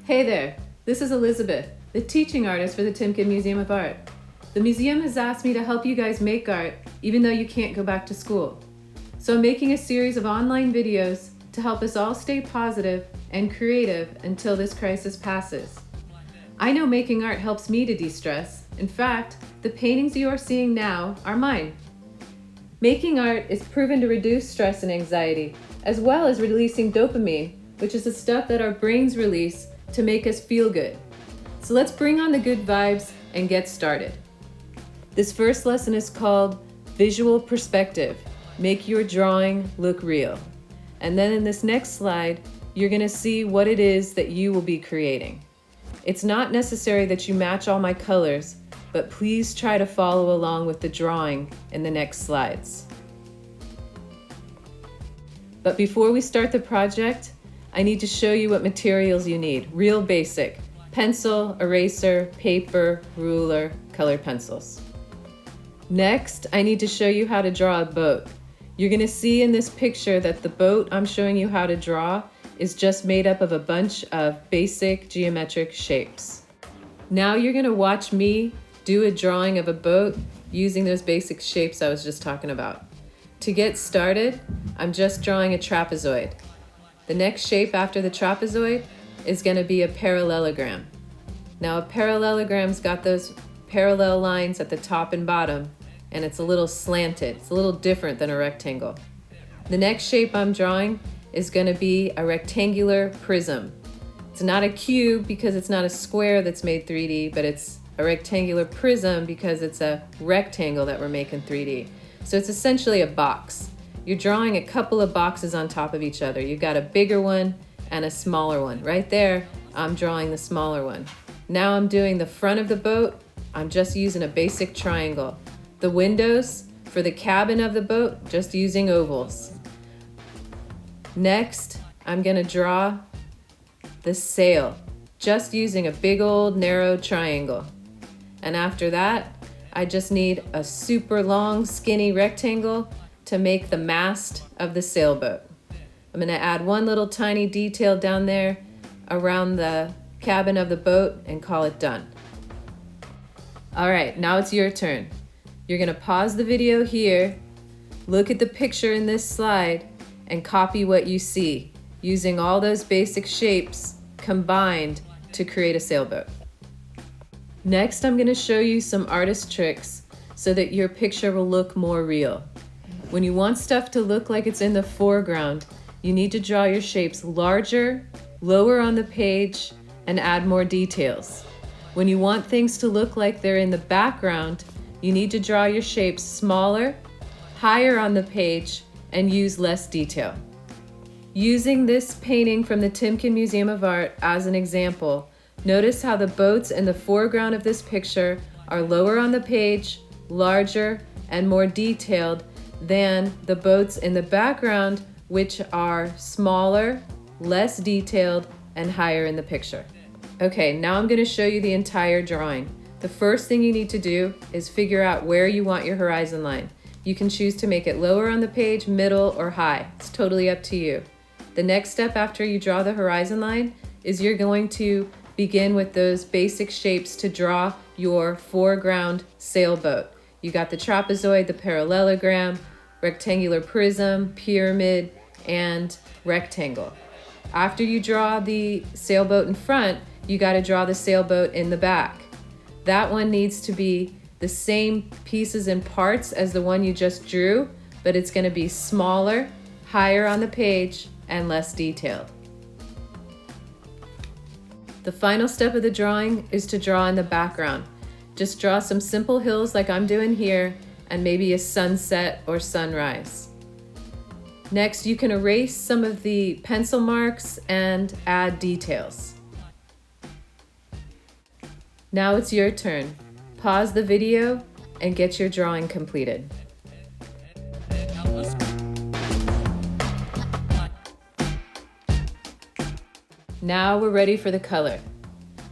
Hey there, this is Elizabeth, the teaching artist for the Timken Museum of Art. The museum has asked me to help you guys make art even though you can't go back to school. So I'm making a series of online videos to help us all stay positive and creative until this crisis passes. I know making art helps me to de-stress. In fact, the paintings you are seeing now are mine. Making art is proven to reduce stress and anxiety, as well as releasing dopamine, which is the stuff that our brains release to make us feel good. So let's bring on the good vibes and get started. This first lesson is called Visual Perspective. Make your drawing look real. And then in this next slide, you're going to see what it is that you will be creating. It's not necessary that you match all my colors, but please try to follow along with the drawing in the next slides. But before we start the project, I need to show you what materials you need. Real basic: pencil, eraser, paper, ruler, colored pencils. Next, I need to show you how to draw a boat. You're going to see in this picture that the boat I'm showing you how to draw is just made up of a bunch of basic geometric shapes. Now you're going to watch me do a drawing of a boat using those basic shapes I was just talking about. To get started, I'm just drawing a trapezoid. The next shape after the trapezoid is going to be a parallelogram. Now a parallelogram's got those parallel lines at the top and bottom, and it's a little slanted. It's a little different than a rectangle. The next shape I'm drawing is going to be a rectangular prism. It's not a cube because it's not a square that's made 3D, but it's a rectangular prism because it's a rectangle that we're making 3D. So it's essentially a box. You're drawing a couple of boxes on top of each other. You've got a bigger one and a smaller one. Right there, I'm drawing the smaller one. Now I'm doing the front of the boat. I'm just using a basic triangle. The windows for the cabin of the boat, just using ovals. Next, I'm gonna draw the sail, just using a big old narrow triangle. And after that, I just need a super long skinny rectangle to make the mast of the sailboat. I'm gonna add one little tiny detail down there around the cabin of the boat and call it done. All right, now it's your turn. You're gonna pause the video here, look at the picture in this slide, and copy what you see, using all those basic shapes combined to create a sailboat. Next, I'm gonna show you some artist tricks so that your picture will look more real. When you want stuff to look like it's in the foreground, you need to draw your shapes larger, lower on the page, and add more details. When you want things to look like they're in the background, you need to draw your shapes smaller, higher on the page, and use less detail. Using this painting from the Timken Museum of Art as an example, notice how the boats in the foreground of this picture are lower on the page, larger, and more detailed than the boats in the background, which are smaller, less detailed, and higher in the picture. Okay, now I'm going to show you the entire drawing. The first thing you need to do is figure out where you want your horizon line. You can choose to make it lower on the page, middle, or high. It's totally up to you. The next step after you draw the horizon line is you're going to begin with those basic shapes to draw your foreground sailboat. You got the trapezoid, the parallelogram, rectangular prism, pyramid, and rectangle. After you draw the sailboat in front, you got to draw the sailboat in the back. That one needs to be the same pieces and parts as the one you just drew, but it's going to be smaller, higher on the page, and less detailed. The final step of the drawing is to draw in the background. Just draw some simple hills like I'm doing here, and maybe a sunset or sunrise. Next, you can erase some of the pencil marks and add details. Now it's your turn. Pause the video and get your drawing completed. Now we're ready for the color.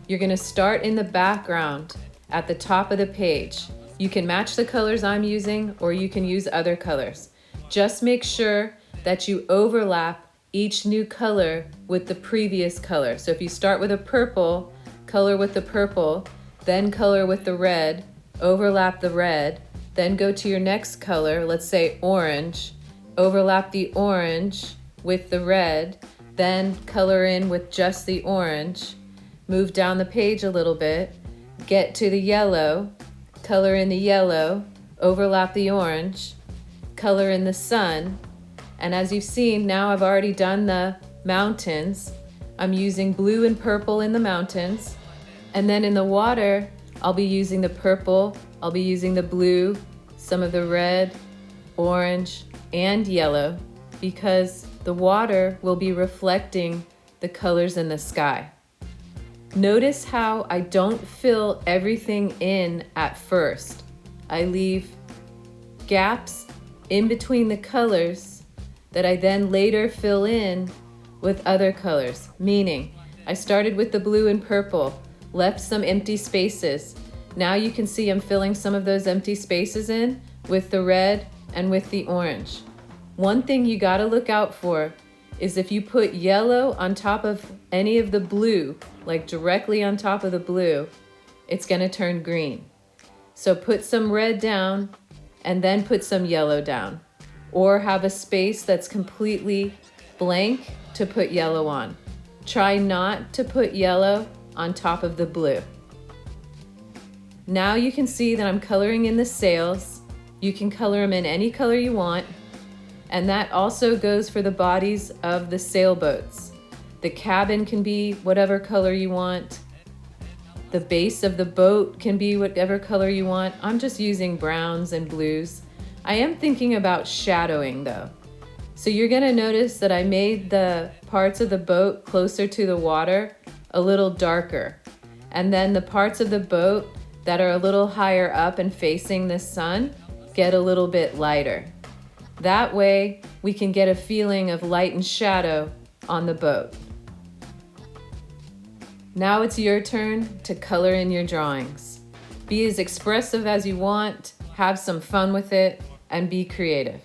You're going to start in the background at the top of the page. You can match the colors I'm using, or you can use other colors. Just make sure that you overlap each new color with the previous color. So if you start with a purple, color with the purple, then color with the red, overlap the red, then go to your next color, let's say orange, overlap the orange with the red, then color in with just the orange, move down the page a little bit, get to the yellow, color in the yellow, overlap the orange, color in the sun, and as you've seen, now I've already done the mountains. I'm using blue and purple in the mountains, and then in the water, I'll be using the purple, I'll be using the blue, some of the red, orange, and yellow, because the water will be reflecting the colors in the sky. Notice how I don't fill everything in at first. I leave gaps in between the colors that I then later fill in with other colors, meaning I started with the blue and purple, left some empty spaces. Now you can see I'm filling some of those empty spaces in with the red and with the orange. One thing you gotta look out for is if you put yellow on top of any of the blue, like directly on top of the blue, it's gonna turn green. So put some red down and then put some yellow down, or have a space that's completely blank to put yellow on. Try not to put yellow on top of the blue. Now you can see that I'm coloring in the sails. You can color them in any color you want, and that also goes for the bodies of the sailboats. The cabin can be whatever color you want. The base of the boat can be whatever color you want. I'm just using browns and blues. I am thinking about shadowing though. So you're gonna notice that I made the parts of the boat closer to the water a little darker. And then the parts of the boat that are a little higher up and facing the sun get a little bit lighter. That way we can get a feeling of light and shadow on the boat. Now it's your turn to color in your drawings. Be as expressive as you want, have some fun with it, and be creative.